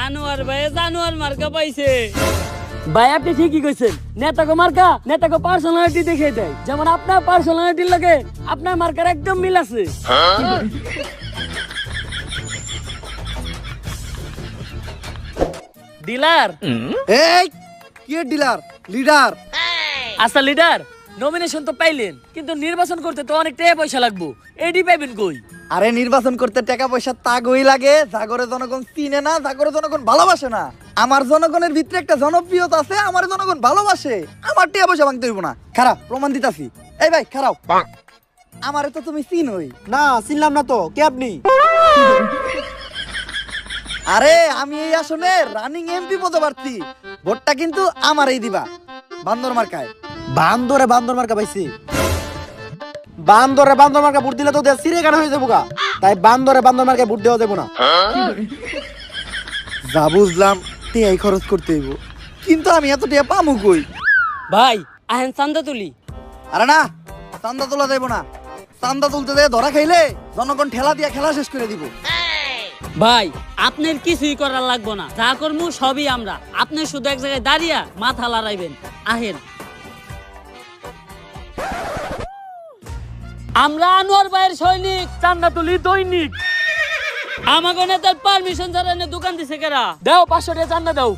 আনোয়ার ভাই জানোয়ার মার্কা পাইছে। ভাই আপনি ঠিকই কইছেন, নেতাকে মার্কা নেতাকে পার্সোনালিটি দেখে দেয়। যেমন আপনার পার্সোনালিটির লাগে আপনার মার্কার একদম মিল আছে। ডিলার এই কি ডিলার লিডার? আচ্ছা লিডার, নমিনেশন তো পাইলেন, কিন্তু নির্বাচন করতে তো অনেক টাকা পয়সা লাগবো, এডি পাইবেন কই? আরে নির্বাচন করতে টাকা পয়সা তাগই লাগে, জাগরে জনগণ চিনে না, জাগরে জনগণ ভালোবাসে না। আমার জনগণের ভিতরে একটা জনপ্রিয়তা আছে, আমার জনগণ ভালোবাসে। আমার টাকা পয়সা ভাঙতে হইব না। খারাপ প্রমাণ দিতাছি। এই ভাই খারাপ, আমারে তো তুমি চিনোই না। চিনলাম না তো, কে আপনি? আরে আমি এই আসনে রানিং এমপি পদে প্রার্থী। ভোটটা কিন্তু আমারই দিবা, বান্দর মার্কায়। বান্দরে বান্দর মার্কা পাইছি। বান্দরে বান্দর মার্কা ভোট দিলে তো দেশ সিরে গান হয়ে যাবো গা। তাই বান্দরে বান্দর মার্কা ভোট দেওয়া যাবো না। যা বুঝলাম টিয়াই খরচ করতে হইব, কিন্তু আমি এত টিয়া পামু কই? ভাই আহেন চান্দা তুলি। আরে না, চান্দা তোলা যাইব না। চান্দা তুলতে দিয়ে ধরা খাইলে জনগণ ঠেলা দিয়া খেলা শেষ করে দিব। ভাই আপনার কিছুই করার লাগবো না, যা করবো সবই আমরা। আপনি শুধু এক জায়গায় দাঁড়িয়ে মাথা লড়াইবেন। আহেন, আমরা আনোয়ার ভাইয়ের সৈনিক। চান্দা তুলি দৈনিক। আমাকে নেতার পারমিশন ছাড়া এনে দোকান দিছে কেরা? দাও 500 টাকা চান্দা দাও।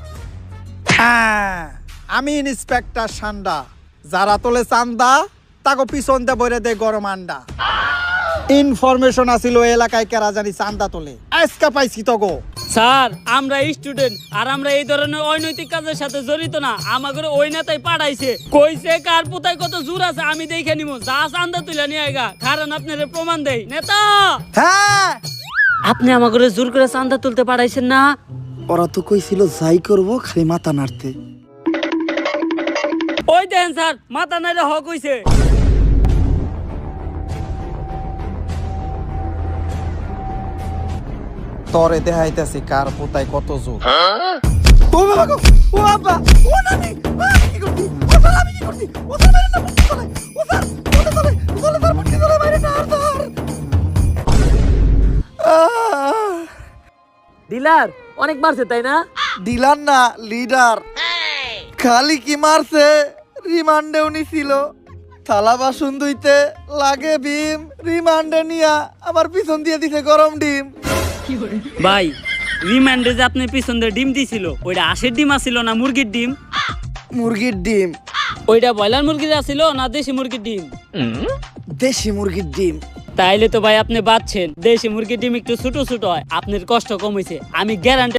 আমি ইন্সপেক্টর সান্ডা। যারা তোলে চান্দা তাকে পিছন দিয়ে বইরে দেয় গরম আন্ডা। ইনফরমেশন আছিল এলাকায় কেরা জানি চান্দা তোলে, আজকা পাইছি তো গো। স্যার আমরা স্টুডেন্ট, আর আমরা এই ধরনের অনৈতিক কাজের সাথে জড়িত না। আমাকে ওই নেতাই পাঠাইছে, কইছে কার পুতায় কত জোর আছে আমি দেখে নিব। যা চান্দা তুলে নিয়ে আইগা, কারণ আপনার প্রমাণ দেই। নেতা হ্যাঁ, আপনি আমাকে জোর করে চান্দা তুলতে পাঠাইছেন না? ওরা তো কইছিল যাই করব খালি মাথা নাড়তে। ওই দেন স্যার, মাথা নাইলে হক হইছে। তরে দেখাইতেছি কার পোতায় কত জোর। ও বাবা গো, ও বাবা, ও নানি, কি করতি? ও স্যার আমি কি করতি? ও স্যার মাইরে না, মুক্তি চলে। ও স্যার চলে চলে, চলে স্যার মুক্তি চলে, মাইরে না আর স্যার। ডিলার অনেক মারছে তাই না? ডিলার না লিডার। খালি কি মারছে, রিমান্ডেও নিছিল। থালা বাসন ধুইতে লাগে ভীম, রিমান্ডে নিয়া আমার পিছন দিয়ে দিছে গরম ডিম। ভাই রিমান্ডে যে আপনি পিছন দিয়ে ডিম দিছিল, ওইটা আশের ডিম আছিল না মুরগির ডিম? মুরগির ডিম। ওইটা ব্রয়লার মুরগির আছিল না দেশি মুরগির ডিম? দেশি মুরগির ডিম। তাইলে তো ভাই আপনি বাঁচছেন। দেশি মুরগির ডিম একটু ছোট ছোট হয়, আপনার কষ্ট কম হয়েছে। আমি গ্যারান্টি